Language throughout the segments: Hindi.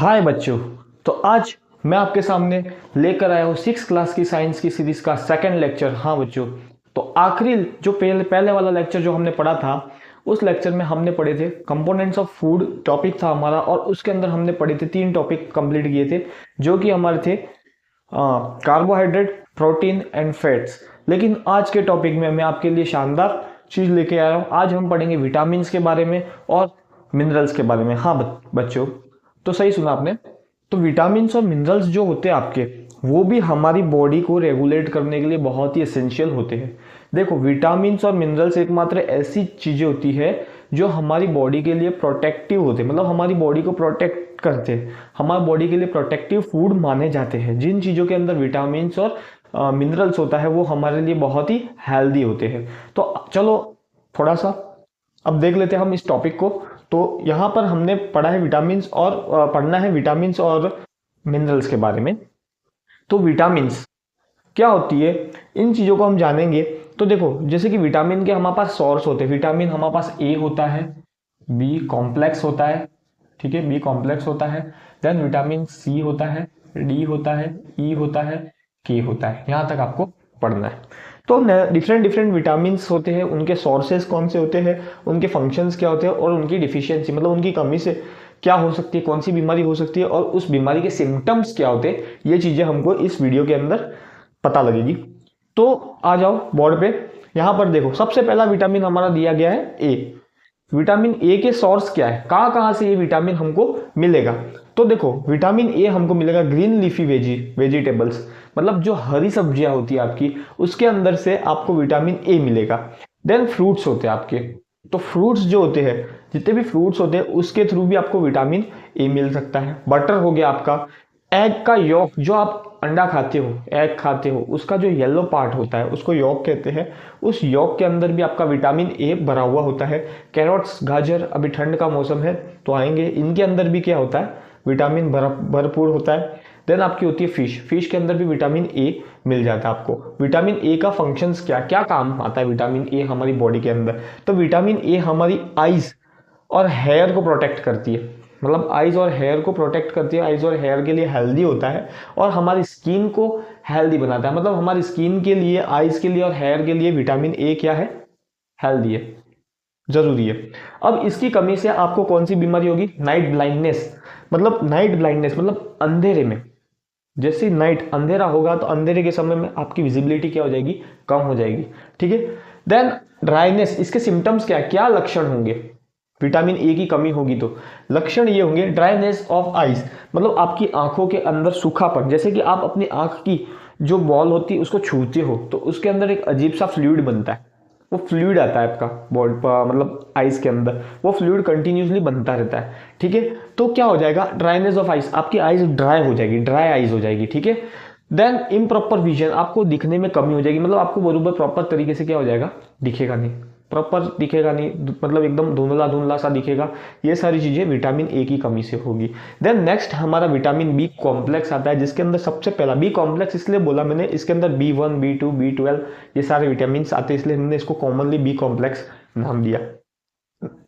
हाय बच्चों, तो आज मैं आपके सामने लेकर आया हूँ 6th क्लास की साइंस की सीरीज का सेकंड लेक्चर। हाँ बच्चों, तो आखिरी जो पहले वाला लेक्चर जो हमने पढ़ा था, उस लेक्चर में हमने पढ़े थे कंपोनेंट्स ऑफ फूड, टॉपिक था हमारा, और उसके अंदर हमने पढ़े थे 3 टॉपिक कंप्लीट किए थे जो कि हमारे थे कार्बोहाइड्रेट, प्रोटीन एंड फैट्स। लेकिन आज के टॉपिक में मैं आपके लिए शानदार चीज लेके आया हूँ। आज हम पढ़ेंगे विटामिन के बारे में और मिनरल्स के बारे में। हाँ बच्चों, तो सही सुना आपने। तो विटामिन्स और मिनरल्स जो होते हैं आपके, वो भी हमारी बॉडी को रेगुलेट करने के लिए बहुत ही एसेंशियल होते हैं। देखो, विटामिन्स और मिनरल्स एकमात्र ऐसी चीजें होती है जो हमारी बॉडी के लिए प्रोटेक्टिव होते हैं, मतलब हमारी बॉडी को प्रोटेक्ट करते हैं, हमारी बॉडी के लिए प्रोटेक्टिव फूड माने जाते हैं। जिन चीज़ों के अंदर विटामिन्स और मिनरल्स होता है वो हमारे लिए बहुत ही हेल्दी होते हैं। तो चलो थोड़ा सा अब देख लेते हैं हम इस टॉपिक को। तो यहाँ पर हमने पढ़ा है विटामिन्स और पढ़ना है विटामिन्स और मिनरल्स के बारे में। तो विटामिन्स क्या होती है, इन चीज़ों को हम जानेंगे। तो देखो, जैसे कि विटामिन के हमारे पास सोर्स होते हैं। विटामिन हमारे पास ए होता है, बी कॉम्प्लेक्स होता है, ठीक है, बी कॉम्प्लेक्स होता है। देन विटामिन सी होता है, डी होता है, ई होता है, के होता है। यहाँ तक आपको पढ़ना है। तो डिफरेंट विटामिन होते हैं, उनके सोर्सेज कौन से होते हैं, उनके फंक्शंस क्या होते हैं और उनकी डिफिशियंसी मतलब उनकी कमी से क्या हो सकती है, कौन सी बीमारी हो सकती है और उस बीमारी के सिम्टम्स क्या होते हैं, ये चीज़ें हमको इस वीडियो के अंदर पता लगेगी। तो आ जाओ बोर्ड पे। यहाँ पर देखो, सबसे पहला विटामिन हमारा दिया गया है ए। विटामिन ए के सोर्स क्या है, कहाँ से ये विटामिन हमको मिलेगा। तो देखो, विटामिन ए हमको मिलेगा ग्रीन लीफी वेजिटेबल्स, मतलब जो हरी सब्जियां होती है आपकी, उसके अंदर से आपको विटामिन ए मिलेगा। देन फ्रूट्स होते हैं आपके, तो फ्रूट्स जो होते हैं, जितने भी फ्रूट्स होते हैं उसके थ्रू भी आपको विटामिन ए मिल सकता है। बटर हो गया आपका, एग का यॉक, जो आप अंडा खाते हो, एग खाते हो, उसका जो येलो पार्ट होता है उसको यॉक कहते हैं। उस यॉक के अंदर भी आपका विटामिन ए भरा हुआ होता है। कैरोट्स, गाजर, अभी ठंड का मौसम है तो आएंगे, इनके अंदर भी क्या होता है, विटामिन भरपूर होता है। देन आपकी होती है फिश के अंदर भी विटामिन ए मिल जाता है आपको। विटामिन ए का फंक्शंस क्या क्या काम आता है विटामिन ए हमारी बॉडी के अंदर। तो विटामिन ए हमारी आईज और हेयर को प्रोटेक्ट करती है, मतलब आइज और हेयर को प्रोटेक्ट करती है। आइज और हेयर के लिए हेल्दी होता है और हमारी स्किन को हेल्दी बनाता है, मतलब हमारी स्किन के लिए, आइज के लिए और हेयर के लिए विटामिन ए क्या है, हेल्दी है, जरूरी है। अब इसकी कमी से आपको कौन सी बीमारी होगी, नाइट ब्लाइंडनेस, मतलब अंधेरे में, जैसे नाइट अंधेरा होगा तो अंधेरे के समय में आपकी विजिबिलिटी क्या हो जाएगी, कम हो जाएगी, ठीक है। देन ड्राइनेस, इसके सिम्टम्स क्या लक्षण होंगे, विटामिन ए की कमी होगी तो लक्षण ये होंगे, ड्राइनेस ऑफ आईज, मतलब आपकी आंखों के अंदर सूखापन। जैसे कि आप अपनी आंख की जो बॉल होती है उसको छूते हो तो उसके अंदर एक अजीब सा फ्लूइड बनता है, वो फ्लूइड आता है आपका बॉडी मतलब आइज के अंदर, वो फ्लूइड कंटिन्यूसली बनता रहता है, ठीक है। तो क्या हो जाएगा, ड्राइनेस ऑफ आइज, आपकी आइज ड्राई हो जाएगी, ड्राई आइज हो जाएगी, ठीक है। देन इम्प्रॉपर विजन, आपको दिखने में कमी हो जाएगी, मतलब आपको बराबर प्रॉपर तरीके से क्या हो जाएगा, दिखेगा नहीं, प्रॉपर दिखेगा नहीं, मतलब एकदम धुंधला सा दिखेगा। ये सारी चीजें विटामिन ए की कमी से होगी। देन नेक्स्ट हमारा विटामिन बी कॉम्प्लेक्स आता है, जिसके अंदर सबसे पहला बी कॉम्प्लेक्स इसलिए बोला मैंने, इसके अंदर B1, B2, B12 ये सारे विटामिन आते हैं, इसलिए हमने इसको कॉमनली बी कॉम्प्लेक्स नाम दिया।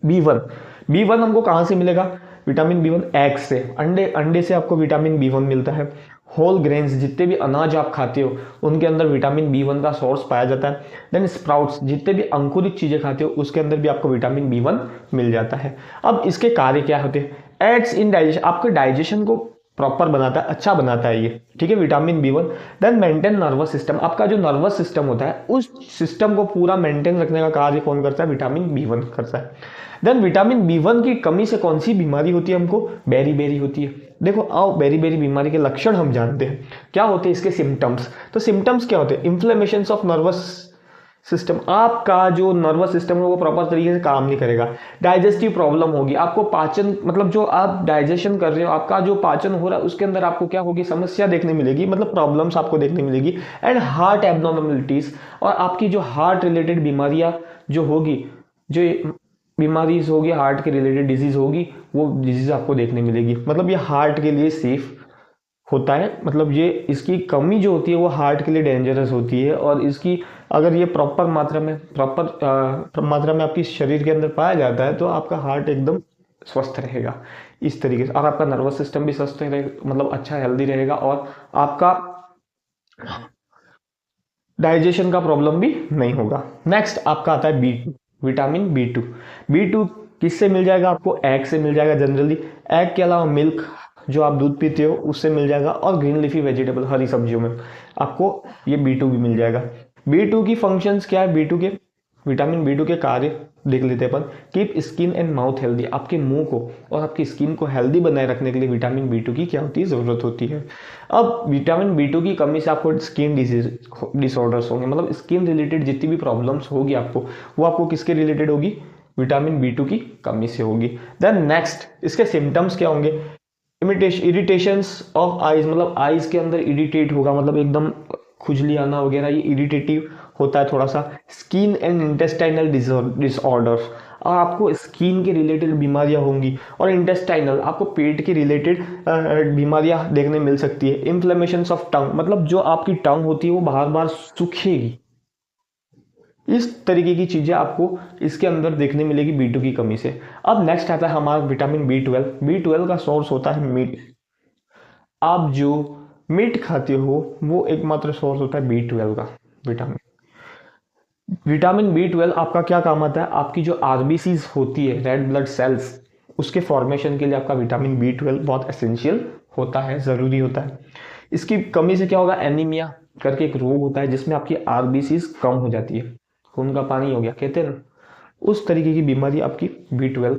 B1 हमको कहाँ से मिलेगा, विटामिन B1 एग से, अंडे से आपको विटामिन B1 मिलता है। होल ग्रेन्स, जितने भी अनाज आप खाते हो उनके अंदर विटामिन B1 का सोर्स पाया जाता है। देन स्प्राउट्स, जितने भी अंकुरित चीजें खाते हो उसके अंदर भी आपको विटामिन B1 मिल जाता है। अब इसके कार्य क्या होते हैं, एड्स इन डाइजेशन, आपके डाइजेशन को प्रॉपर बनाता है, अच्छा बनाता है ये, ठीक है, vitamin B1। Then maintain nervous system, आपका जो नर्वस सिस्टम होता है उस सिस्टम को पूरा मेंटेन रखने का कार्य कौन करता है, विटामिन B1 करता है। देन विटामिन B1 की कमी से कौन सी बीमारी होती है हमको, बेरी होती है। देखो आओ, बेरी बीमारी के लक्षण हम जानते हैं, क्या होते हैं इसके सिम्टम्स। तो सिम्टम्स क्या होते हैं, इन्फ्लेमेशन ऑफ नर्वस सिस्टम, आपका जो नर्वस सिस्टम है वो प्रॉपर तरीके से काम नहीं करेगा। डाइजेस्टिव प्रॉब्लम होगी, आपको पाचन, मतलब जो आप डाइजेशन कर रहे हो, आपका जो पाचन हो रहा है उसके अंदर आपको क्या होगी, समस्या देखने मिलेगी, मतलब प्रॉब्लम्स आपको देखने मिलेगी। एंड हार्ट एबनॉर्मलिटीज, और आपकी जो हार्ट रिलेटेड बीमारियां जो होगी, जो बीमारीज होगी, हार्ट के रिलेटेड डिजीज होगी, वो डिजीज आपको देखने मिलेगी। मतलब ये हार्ट के लिए सेफ होता है, मतलब ये इसकी कमी जो होती है वो हार्ट के लिए डेंजरस होती है, और इसकी अगर ये प्रॉपर मात्रा में आपकी शरीर के अंदर पाया जाता है तो आपका हार्ट एकदम स्वस्थ रहेगा। इस तरीके से, और आपका नर्वस सिस्टम भी स्वस्थ रहेगा, मतलब अच्छा हेल्दी रहेगा, और आपका डाइजेशन का प्रॉब्लम भी नहीं होगा। नेक्स्ट आपका आता है B2, विटामिन B2। B2 किससे मिल जाएगा आपको? एग से मिल जाएगा जनरली, एग के अलावा मिल्क जो आप दूध पीते हो उससे मिल जाएगा, और ग्रीन लीफी वेजिटेबल हरी सब्जियों में आपको ये B2 भी मिल जाएगा। B2 की फंक्शंस क्या है? B2 के विटामिन B2 के कार्य देख लेते हैं अपन। Keep skin and mouth healthy, आपके मुंह को और आपकी स्किन को हेल्दी बनाए रखने के लिए विटामिन B2 की क्या होती है? ज़रूरत होती है। अब विटामिन B2 की कमी से आपको स्किन डिसऑर्डर्स होंगे, मतलब स्किन रिलेटेड जितनी भी प्रॉब्लम्स होगी आपको, वो आपको किसके रिलेटेड होगी? विटामिन B2 की कमी से होगी। देन नेक्स्ट इसके सिम्टम्स क्या होंगे? इरिटेशंस ऑफ आईज, मतलब आईज के अंदर इरिटेट होगा, मतलब एकदम खुजली आना वगैरह, ये इरिटेटिव होता है थोड़ा सा। स्किन एंड इंटेस्टाइनल डिसऑर्डर, और आपको स्किन के रिलेटेड बीमारियां होंगी, और इंटेस्टाइनल आपको पेट के रिलेटेड बीमारियां देखने मिल सकती है। इन्फ्लेमेशंस ऑफ टंग, मतलब जो आपकी टंग होती है वो बार बार सूखेगी। इस तरीके की चीजें आपको इसके अंदर देखने मिलेगी B2 की कमी से। अब नेक्स्ट आता है हमारा विटामिन B12। B12 का सोर्स होता है मीट। आप जो मीट खाते हो वो एकमात्र सोर्स होता है B12 का विटामिन। विटामिन B12 आपका क्या काम आता है? आपकी जो आरबीसीज होती है, रेड ब्लड सेल्स, उसके फॉर्मेशन के लिए आपका विटामिन B12 बहुत एसेंशियल होता है, ज़रूरी होता है। इसकी कमी से क्या होगा? एनीमिया करके एक रोग होता है जिसमें आपकी आरबीसीज कम हो जाती है, खून का पानी हो गया कहते हैं ना, उस तरीके की बीमारी आपकी B12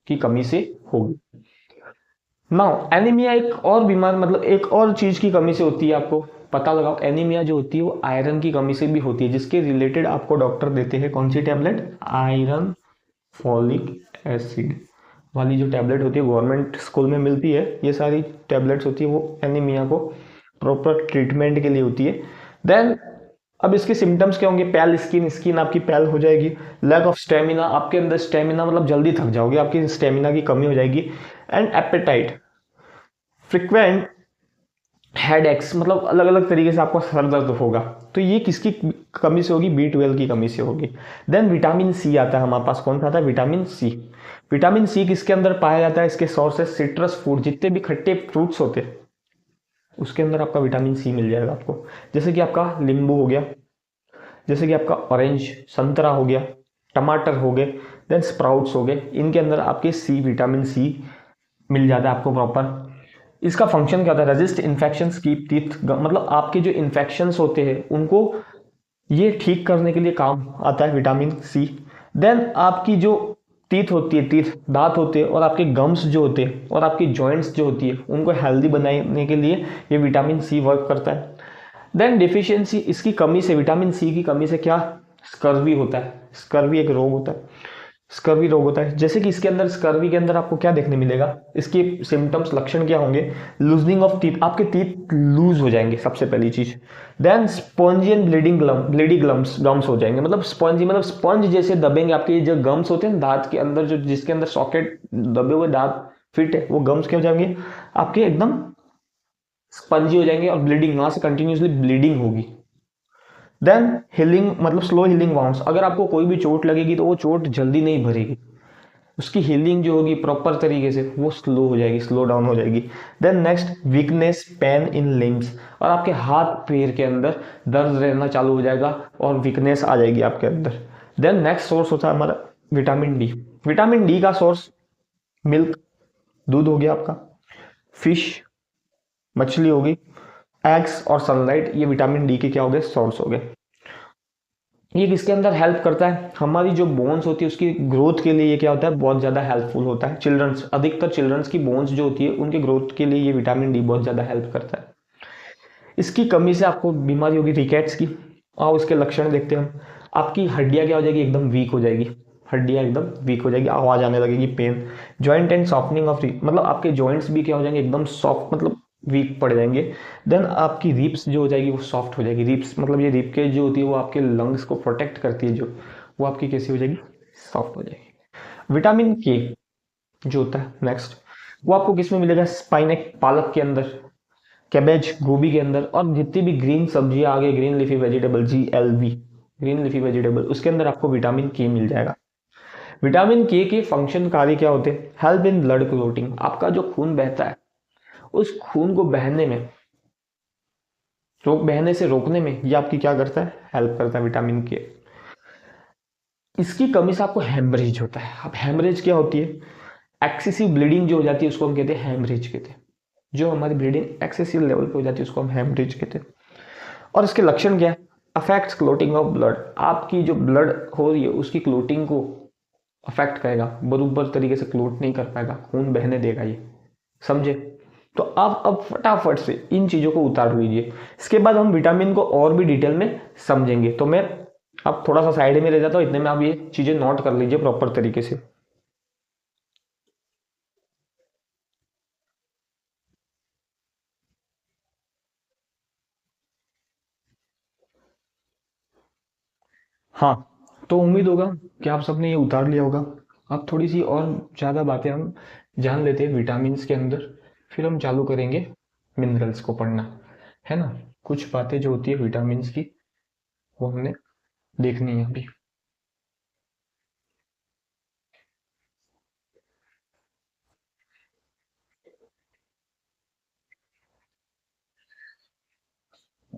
की कमी से होगी। नाउ एनीमिया एक और बीमार, मतलब एक और चीज की कमी से होती है, आपको पता लगाओ। एनीमिया जो होती है वो आयरन की कमी से भी होती है, जिसके रिलेटेड आपको डॉक्टर देते हैं कौन C tablet? Iron folic acid वाली जो टैबलेट होती है, गवर्नमेंट स्कूल में मिलती है, ये सारी टैबलेट्स होती है, वो एनीमिया को प्रॉपर ट्रीटमेंट के लिए होती है। देन अब इसके सिम्टम्स क्या होंगे? पैल स्किन, स्किन आपकी पैल हो जाएगी। लैक ऑफ स्टेमिना, आपके अंदर स्टेमिना, मतलब जल्दी थक जाओगे, आपकी स्टेमिना की कमी हो जाएगी। एंड एपेटाइट, फ्रिक्वेंट हेडेक्स, मतलब अलग अलग तरीके से आपको सर दर्द होगा, तो ये किसकी कमी से होगी? B12 की कमी से होगी। देन विटामिन सी आता है हमारे पास, कौन सा आता है? Vitamin C. विटामिन सी किसके अंदर पाया जाता है? इसके सोर्स है सिट्रस फूड, जितने भी खट्टे फ्रूट्स होते हैं उसके अंदर आपका विटामिन सी मिल जाएगा आपको, जैसे कि आपका नींबू हो गया, जैसे कि आपका ऑरेंज संतरा हो गया, टमाटर हो गए, देन स्प्राउट्स हो गए, इनके अंदर आपके विटामिन सी मिल जाता है आपको प्रॉपर। इसका फंक्शन क्या होता है? रेजिस्ट इन्फेक्शंस, कीप टीथ, मतलब आपके जो इन्फेक्शंस होते हैं उनको ये ठीक करने के लिए काम आता है विटामिन सी। देन आपकी जो टीथ होती है, टीथ दांत होते हैं, और आपके गम्स जो होते हैं, और आपकी जॉइंट्स जो होती है, उनको हेल्दी बनाने के लिए ये विटामिन सी वर्क करता है। देन डिफिशियंसी, इसकी कमी से, विटामिन सी की कमी से क्या? स्कर्वी होता है। स्कर्वी एक रोग होता है, स्कर्वी रोग होता है। जैसे कि इसके अंदर, स्कर्वी के अंदर आपको क्या देखने मिलेगा? इसके सिम्टम्स, लक्षण क्या होंगे? लूजनिंग ऑफ टीथ, आपके टीथ लूज हो जाएंगे सबसे पहली चीज। देन स्पॉन्जी एंड ब्लीडी गम्स हो जाएंगे, मतलब स्पॉन्जी, मतलब स्पंज जैसे दबेंगे आपके जो गम्स होते हैं दांत के अंदर, जो जिसके अंदर सॉकेट दबे हुए दांत फिट है, वो गम्स क्या हो जाएंगे? आपके एकदम स्पंजी हो जाएंगे, और ब्लीडिंग, वहां से कंटिन्यूसली ब्लीडिंग होगी। देन हीलिंग, मतलब स्लो हीलिंग वाउंड्स, अगर आपको कोई भी चोट लगेगी तो वो चोट जल्दी नहीं भरेगी, उसकी हीलिंग जो होगी प्रॉपर तरीके से वो स्लो हो जाएगी, स्लो डाउन हो जाएगी। Then next weakness, pain in limbs, और आपके हाथ पैर के अंदर दर्द रहना चालू हो जाएगा और वीकनेस आ जाएगी आपके अंदर। देन नेक्स्ट सोर्स होता है हमारा विटामिन डी। विटामिन डी का सोर्स मिल्क, दूध हो गया आपका, फिश, मछली होगी, एग्स और सनलाइट, ये विटामिन डी के क्या हो गए? सोर्स हो गए। ये किसके अंदर हेल्प करता है? हमारी जो बोन्स होती है उसकी ग्रोथ के लिए ये क्या होता है? बहुत ज़्यादा हेल्पफुल होता है। चिल्ड्रंस, अधिकतर चिल्ड्रंस की बोन्स जो होती है उनके ग्रोथ के लिए ये विटामिन डी बहुत ज़्यादा हेल्प करता है। इसकी कमी से आपको बीमारी होगी रिकेट्स की, और उसके लक्षण देखते हैं हम। आपकी हड्डियाँ क्या हो जाएगी? एकदम वीक हो जाएगी, हड्डियाँ एकदम वीक हो जाएगी, आवाज़ आने लगेगी, pain. Joint and softening of, मतलब आपके जॉइंट्स भी क्या हो जाएंगे? एकदम सॉफ्ट, मतलब वीक पड़ जाएंगे। देन आपकी रिप्स जो हो जाएगी वो सॉफ्ट हो जाएगी। रिप्स मतलब ये रिप केज जो होती है वो आपके लंग्स को प्रोटेक्ट करती है, जो वो आपकी कैसी हो जाएगी? सॉफ्ट हो जाएगी। विटामिन के जो होता है नेक्स्ट, वो आपको किस में मिलेगा? स्पाइनक, पालक के अंदर, कैबेज, गोभी के अंदर, और जितनी भी ग्रीन सब्जियां आ गई, green leafy vegetable, GLV, green leafy vegetable, उसके अंदर आपको विटामिन के मिल जाएगा। विटामिन के फंक्शन कार्य क्या होते हैं? हेल्प इन ब्लड क्लोटिंग, आपका जो खून बहता है उस खून को बहने में बहने से रोकने में ये आपकी क्या करता है? हेल्प करता है विटामिन के। इसकी कमी से आपको हेमरेज होता है। अब हेमरेज क्या होती है? एक्सेसिव ब्लीडिंग जो हो जाती है उसको हम कहते हैं हेमरेज कहते हैं। जो हमारी ब्लीडिंग एक्सेसिव लेवल पे हो जाती है उसको हम हेमरेज कहते हैं। और इसके लक्षण क्या है? अफेक्ट्स क्लोटिंग ऑफ ब्लड, आपकी जो ब्लड हो रही है उसकी क्लोटिंग को अफेक्ट करेगा, बराबर तरीके से क्लोट नहीं कर पाएगा, खून बहने देगा ये, समझे? तो आप अब फटाफट से इन चीज़ों को उतार लीजिए। इसके बाद हम विटामिन को और भी डिटेल में समझेंगे, तो मैं अब थोड़ा सा साइड में रह जाता हूँ, इतने में आप ये चीज़ें नोट कर लीजिए प्रॉपर तरीके से। हाँ, तो उम्मीद होगा कि आप सबने ये उतार लिया होगा। अब थोड़ी सी और ज़्यादा बातें हम जान लेते हैं विटामिन्स के अंदर, फिर हम चालू करेंगे मिनरल्स को पढ़ना, है ना? कुछ बातें जो होती है विटामिन्स की वो हमने देखनी है अभी।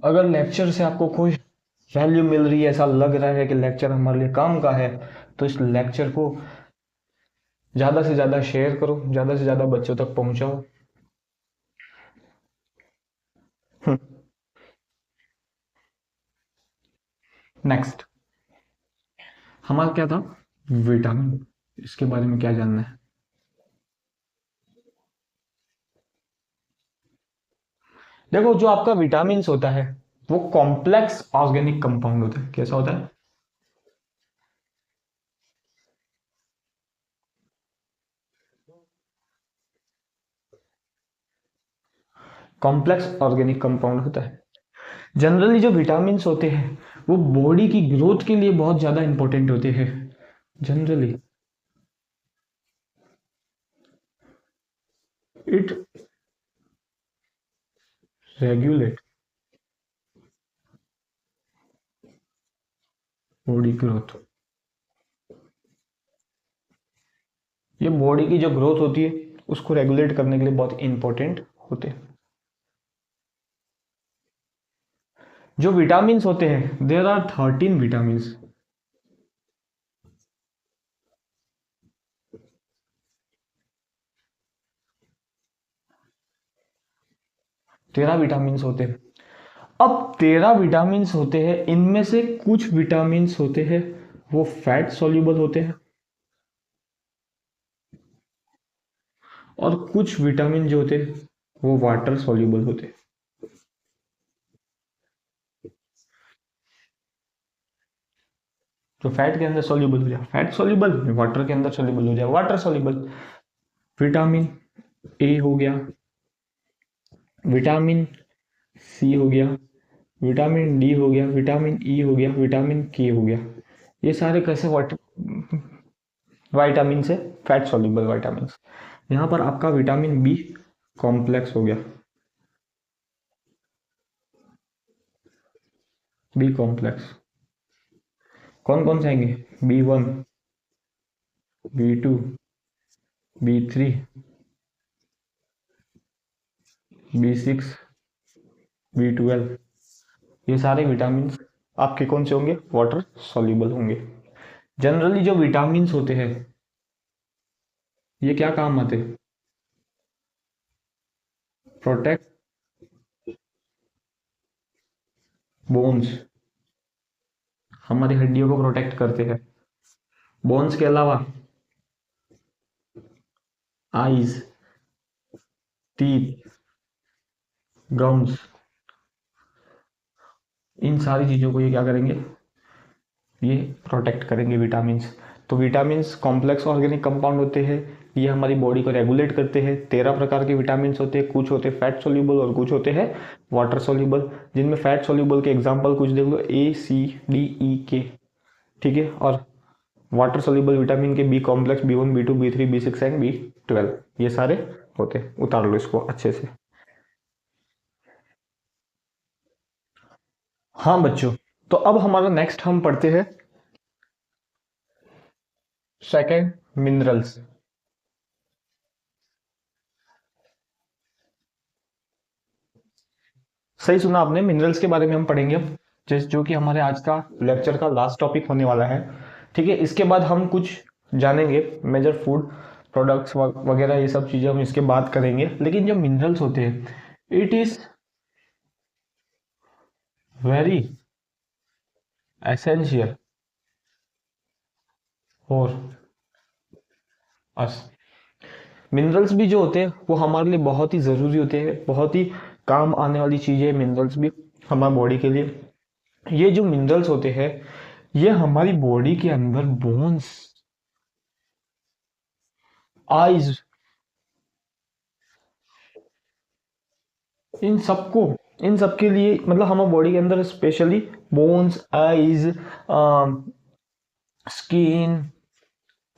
अगर लेक्चर से आपको कोई वैल्यू मिल रही है, ऐसा लग रहा है कि लेक्चर हमारे लिए काम का है, तो इस लेक्चर को ज़्यादा से ज़्यादा शेयर करो, ज़्यादा से ज़्यादा बच्चों तक पहुँचाओ। नेक्स्ट हमारा क्या था? विटामिन। इसके बारे में क्या जानना है? देखो, जो आपका विटामिन्स होता है वो कॉम्प्लेक्स ऑर्गेनिक कंपाउंड होता है। कैसा होता है? कॉम्प्लेक्स ऑर्गेनिक कंपाउंड होता है। जनरली जो विटामिन्स होते हैं वो बॉडी की ग्रोथ के लिए बहुत ज़्यादा इंपॉर्टेंट होते हैं। Generally it regulate body growth. ये बॉडी की जो ग्रोथ होती है उसको रेगुलेट करने के लिए बहुत इंपॉर्टेंट होते हैं। जो विटामिन्स होते हैं, देयर आर 13 विटामिन्स। 13 विटामिन्स होते हैं। अब 13 विटामिन्स होते हैं, इनमें से कुछ विटामिन्स होते हैं वो फैट सॉल्युबल होते हैं, और कुछ विटामिन जो होते हैं वो वाटर सॉल्युबल होते हैं। तो फैट के अंदर सॉल्युबल हो जाए फैट सॉल्युबल, वाटर के अंदर सॉल्युबल हो जाए वाटर सॉल्युबल। विटामिन ए हो गया, विटामिन सी हो गया, विटामिन डी हो गया, विटामिन ई हो गया, विटामिन के हो गया। ये सारे कैसे वाटर वाइटामिन से? Fat soluble vitamin. यहाँ पर आपका विटामिन बी कॉम्प्लेक्स हो गया, बी कॉम्प्लेक्स। कौन कौन से आएंगे? B1, B2, B3, B6, B12। ये सारे विटामिन आपके कौन से होंगे? वाटर सॉल्युबल होंगे। जनरली जो विटामिन होते हैं ये क्या काम आते हैं? प्रोटेक्ट बोन्स, हमारी हड्डियों को प्रोटेक्ट करते हैं। बोन्स के अलावा आईज, टीथ, गम्स, इन सारी चीज़ों को ये क्या करेंगे? ये प्रोटेक्ट करेंगे विटामिन। तो विटामिन कॉम्प्लेक्स ऑर्गेनिक कंपाउंड होते हैं, ये हमारी बॉडी को रेगुलेट करते हैं। 13 प्रकार के विटामिन होते हैं, कुछ होते हैं फैट सोल्यूबल और कुछ होते हैं वाटर सोल्यूबल। जिनमें फैट सोल्यूबल के एग्जाम्पल कुछ देख लो, A, C, D, E, K, ठीक है। और वाटर सोल्यूबल विटामिन के B complex, B1, B2, B3, B6 and B12, ये सारे होते हैं। उतार लो इसको अच्छे से। हाँ बच्चों, तो अब हमारा नेक्स्ट हम पढ़ते हैं सेकंड, मिनरल्स। सही सुना आपने, मिनरल्स के बारे में हम पढ़ेंगे अब, जिस जो कि हमारे आज का लेक्चर का लास्ट टॉपिक होने वाला है। ठीक है, इसके बाद हम कुछ जानेंगे मेजर फूड प्रोडक्ट्स वगैरह, ये सब चीज़ें हम इसके बाद करेंगे। लेकिन जो मिनरल्स होते हैं, it is very essential for us. Minerals भी जो होते हैं वो हमारे लिए बहुत ही ज़रूरी होते हैं, बहुत ही काम आने वाली चीज़ है मिनरल्स भी हमारी बॉडी के लिए। ये जो मिनरल्स होते हैं ये हमारी बॉडी के अंदर बोन्स, आईज, इन सबके लिए, मतलब हमारी बॉडी के अंदर स्पेशली बोन्स, आईज, स्किन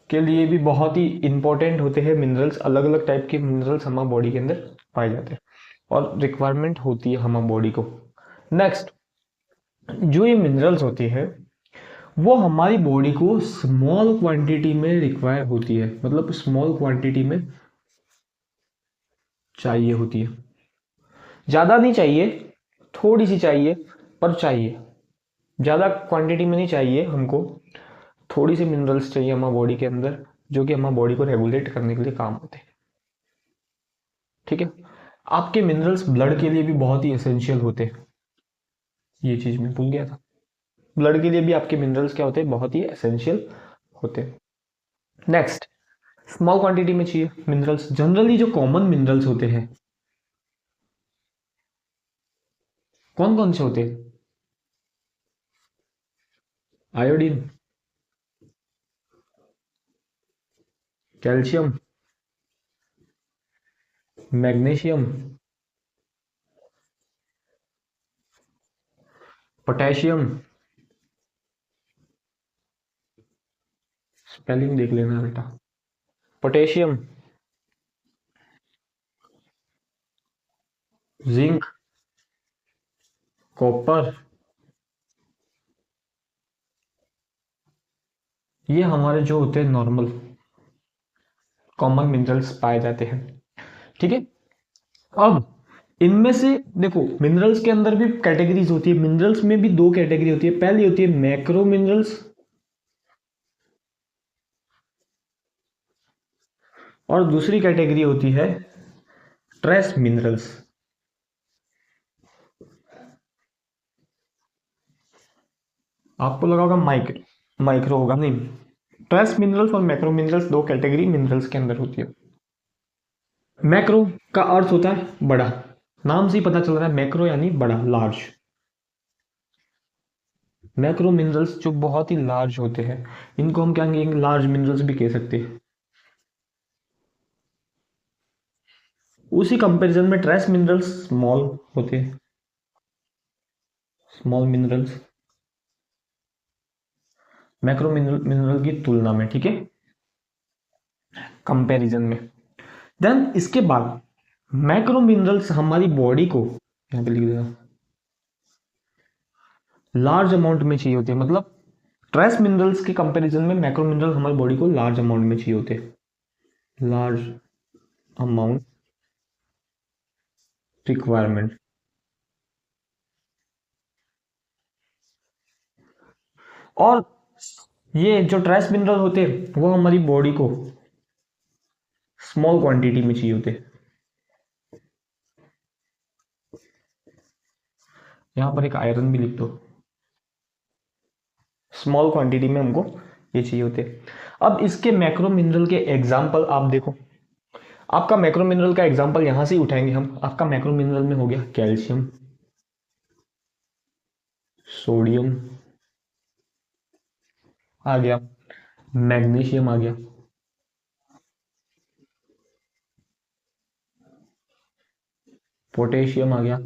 के लिए भी बहुत ही इंपॉर्टेंट होते हैं मिनरल्स। अलग अलग टाइप के मिनरल्स हमारी बॉडी के अंदर पाए जाते हैं और रिक्वायरमेंट होती है हमारी बॉडी को। नेक्स्ट, जो ये मिनरल्स होती है वो हमारी बॉडी को स्मॉल क्वांटिटी में रिक्वायर होती है, मतलब स्मॉल क्वांटिटी में चाहिए होती है। ज़्यादा नहीं चाहिए, थोड़ी सी चाहिए, पर चाहिए। ज़्यादा क्वांटिटी में नहीं चाहिए हमको, थोड़ी सी मिनरल्स चाहिए हमारी बॉडी के अंदर, जो कि हमारी बॉडी को रेगुलेट करने के लिए काम होते हैं। ठीक है, आपके मिनरल्स ब्लड के लिए भी बहुत ही एसेंशियल होते हैं, ये चीज़ मैं भूल गया था। ब्लड के लिए भी आपके मिनरल्स क्या होते हैं, बहुत ही एसेंशियल होते हैं। नेक्स्ट, स्मॉल क्वांटिटी में चाहिए मिनरल्स। जनरली जो कॉमन मिनरल्स होते हैं कौन कौन से होते हैं? Iodine, calcium, magnesium, potassium, spelling देख लेना बेटा, पोटेशियम, जिंक, कॉपर, ये हमारे जो होते हैं नॉर्मल कॉमन मिनरल्स पाए जाते हैं। ठीक है, अब इनमें से देखो, मिनरल्स के अंदर भी कैटेगरीज होती है। मिनरल्स में भी दो कैटेगरी होती है। पहली होती है मैक्रो मिनरल्स और दूसरी कैटेगरी होती है ट्रेस मिनरल्स। आपको लगा होगा माइक्रो होगा, नहीं। ट्रेस मिनरल्स और मैक्रो मिनरल्स दो कैटेगरी मिनरल्स के अंदर होती है। मैक्रो का अर्थ होता है बड़ा, नाम से ही पता चल रहा है, मैक्रो यानी बड़ा, लार्ज। मैक्रो मिनरल्स जो बहुत ही लार्ज होते हैं, इनको हम क्या कहेंगे, लार्ज मिनरल्स भी कह सकते हैं। उसी कंपैरिजन में ट्रेस मिनरल्स स्मॉल होते हैं, स्मॉल मिनरल्स मैक्रो मिनरल की तुलना में। ठीक है, कंपैरिजन में। देन इसके बाद मैक्रो मिनरल्स हमारी बॉडी को, यहां पे लिख देना, लार्ज अमाउंट में चाहिए होते हैं। मतलब ट्रेस मिनरल्स के कंपैरिजन में मैक्रो मिनरल हमारी बॉडी को लार्ज अमाउंट में चाहिए होते हैं, लार्ज अमाउंट रिक्वायरमेंट। और ये जो ट्रेस मिनरल होते हैं वो हमारी बॉडी को स्मॉल क्वांटिटी में चाहिए होते हैं। यहां पर एक आयरन भी लिख दो, स्मॉल क्वांटिटी में हमको ये चाहिए होते हैं। अब इसके मैक्रो मिनरल के एग्जाम्पल आप देखो। आपका मैक्रो मिनरल का एग्जाम्पल यहां से ही उठाएंगे हम। आपका मैक्रो मिनरल में हो गया कैल्शियम, सोडियम आ गया, मैग्नीशियम आ गया, पोटेशियम आ गया।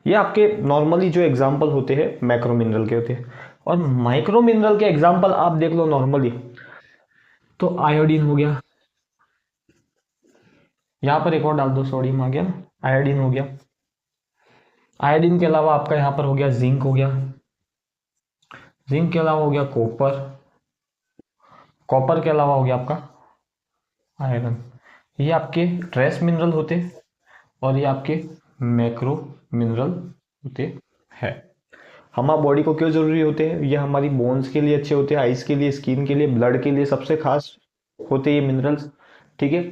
ये आपके नॉर्मली जो एग्जाम्पल होते हैं मैक्रो मिनरल के होते हैं। और माइक्रो मिनरल के एग्जाम्पल आप देख लो नॉर्मली, तो आयोडीन हो गया, यहां पर एक और डाल दो, सोडियम आ गया, आयोडीन हो गया। आयोडीन के अलावा आपका यहां पर हो गया जिंक हो गया, जिंक के अलावा हो गया कॉपर, कॉपर के अलावा हो गया आपका आयरन। ये आपके ट्रेस मिनरल होते और ये आपके मैक्रो मिनरल होते हैं। हमारी बॉडी को क्यों जरूरी होते हैं? ये हमारी बोन्स के लिए अच्छे होते हैं, आइस के लिए, स्किन के लिए, ब्लड के लिए सबसे खास होते हैं ये मिनरल्स। ठीक है,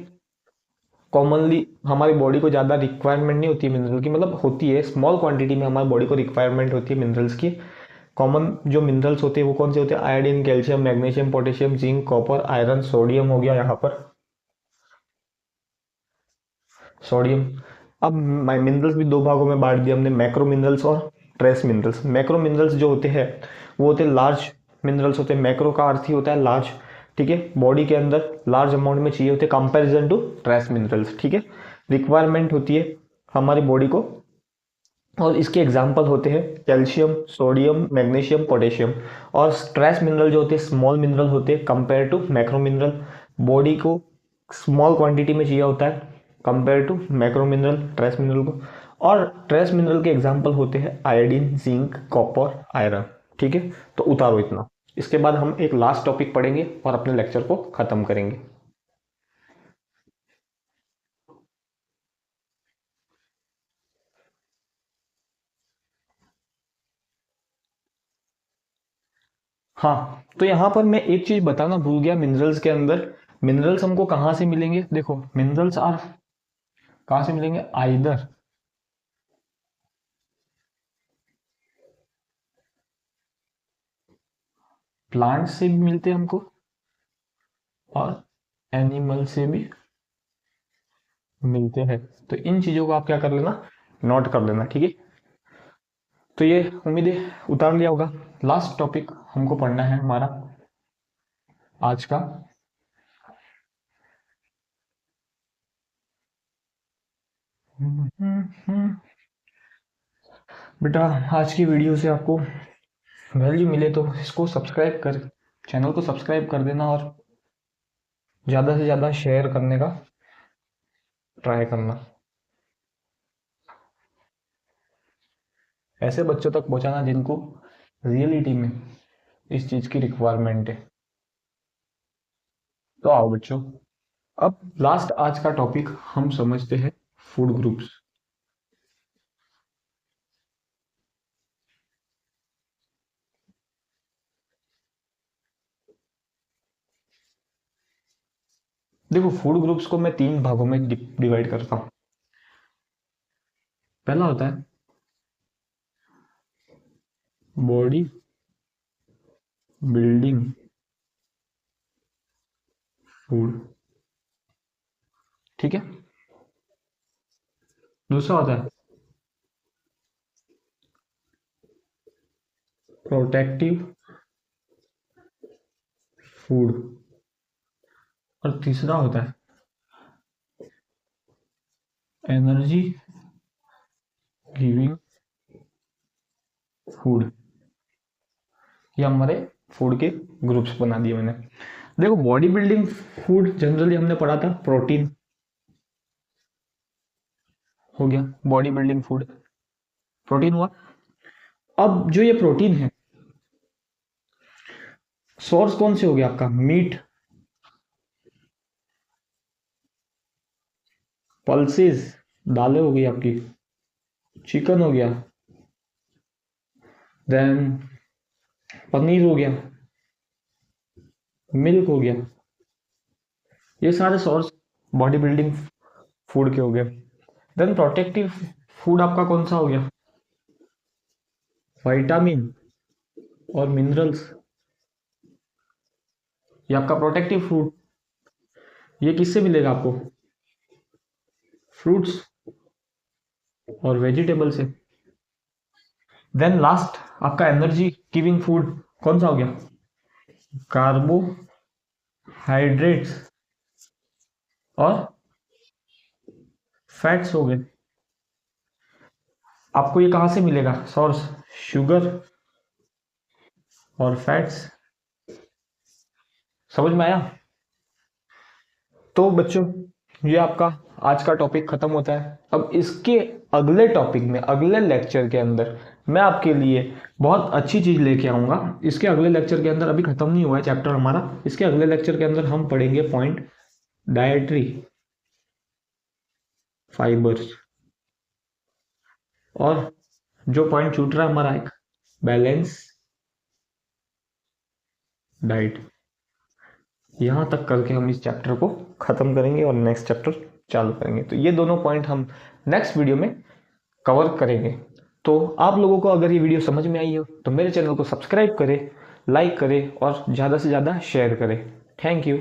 कॉमनली हमारी बॉडी को ज़्यादा रिक्वायरमेंट नहीं होती है मिनरल की, मतलब होती है स्मॉल क्वांटिटी में, हमारी बॉडी को रिक्वायरमेंट होती है मिनरल्स की। कॉमन जो मिनरल्स होते हैं वो कौन से होते हैं? Iodine, calcium, magnesium, potassium, zinc, copper, iron, sodium हो गया यहाँ पर सोडियम। अब मिनरल्स भी दो भागों में बांट दिया हमने, मैक्रो मिनरल्स और ट्रेस मिनरल्स। मैक्रो मिनरल्स जो होते हैं वो होते हैं लार्ज मिनरल्स होते हैं। मैक्रो का अर्थ ही होता है लार्ज। ठीक है, बॉडी के अंदर लार्ज अमाउंट में चाहिए होते हैं कंपैरिजन टू ट्रेस मिनरल्स। ठीक है, रिक्वायरमेंट होती है हमारी बॉडी को, और इसके एग्जाम्पल होते हैं कैल्शियम, सोडियम, मैग्नीशियम, पोटेशियम। और ट्रेस मिनरल जो होते हैं स्मॉल मिनरल होते हैं compare to macro mineral. Body को स्मॉल क्वांटिटी में चाहिए होता है compare to macro mineral, trace mineral को। और ट्रेस मिनरल के एग्जाम्पल होते हैं आयोडीन, जिंक, कॉपर, आयरन। ठीक है, तो उतारो इतना। इसके बाद हम एक लास्ट टॉपिक पढ़ेंगे और अपने लेक्चर को खत्म करेंगे। हाँ, तो यहाँ पर मैं एक चीज बताना भूल गया। मिनरल्स के अंदर मिनरल्स हमको कहाँ से मिलेंगे? देखो, मिनरल्स आर कहाँ से मिलेंगे? आइदर प्लांट से भी मिलते हैं हमको और एनिमल से भी मिलते हैं। तो इन चीजों को आप क्या कर लेना, नोट कर लेना। ठीक है, तो ये उम्मीद है उतार लिया होगा। लास्ट टॉपिक हमको पढ़ना है हमारा आज का। बेटा, आज की वीडियो से आपको वैल्यू मिले तो इसको सब्सक्राइब कर, चैनल को सब्सक्राइब कर देना और ज़्यादा से ज़्यादा शेयर करने का ट्राई करना। ऐसे बच्चों तक पहुंचाना जिनको रियलिटी में इस चीज़ की रिक्वायरमेंट है। तो आओ बच्चों, अब लास्ट आज का टॉपिक हम समझते हैं फूड ग्रुप्स। देखो, फूड ग्रुप्स को मैं तीन भागों में डिवाइड करता हूँ। पहला होता है बॉडी बिल्डिंग फूड। ठीक है, दूसरा होता है प्रोटेक्टिव फूड, और तीसरा होता है एनर्जी गिविंग फूड। ये हमारे फूड के ग्रुप्स बना दिए मैंने। देखो, बॉडी बिल्डिंग फूड जनरली हमने पढ़ा था प्रोटीन हो गया, बॉडी बिल्डिंग फूड प्रोटीन हुआ। अब जो ये प्रोटीन है, सोर्स कौन से हो गया आपका? मीट, पल्सेस, दालें हो गई आपकी, चिकन हो गया, देन पनीर हो गया, मिल्क हो गया। ये सारे सोर्स बॉडी बिल्डिंग फूड के हो गए। देन प्रोटेक्टिव फूड आपका कौन सा हो गया? विटामिन और मिनरल्स, ये आपका प्रोटेक्टिव फूड। ये किससे मिलेगा आपको? फ्रूट्स और वेजिटेबल से। देन लास्ट आपका एनर्जी गिविंग फूड कौन सा हो गया? कार्बोहाइड्रेट्स और फैट्स हो गए। आपको ये कहां से मिलेगा सोर्स? शुगर और फैट्स। समझ में आया? तो बच्चों, ये आपका आज का टॉपिक खत्म होता है। अब इसके अगले टॉपिक में, अगले लेक्चर के अंदर मैं आपके लिए बहुत अच्छी चीज़ लेके आऊँगा। इसके अगले लेक्चर के अंदर, अभी ख़त्म नहीं हुआ है चैप्टर हमारा, इसके अगले लेक्चर के अंदर हम पढ़ेंगे पॉइंट डायट्री फाइबर्स, और जो पॉइंट छूट रहा है हमारा एक बैलेंस डाइट। यहाँ तक करके हम इस चैप्टर को ख़त्म करेंगे और नेक्स्ट चैप्टर चालू करेंगे। तो ये दोनों पॉइंट हम नेक्स्ट वीडियो में कवर करेंगे। तो आप लोगों को अगर ये वीडियो समझ में आई हो तो मेरे चैनल को सब्सक्राइब करें, लाइक करें और ज़्यादा से ज़्यादा शेयर करें। Thank you.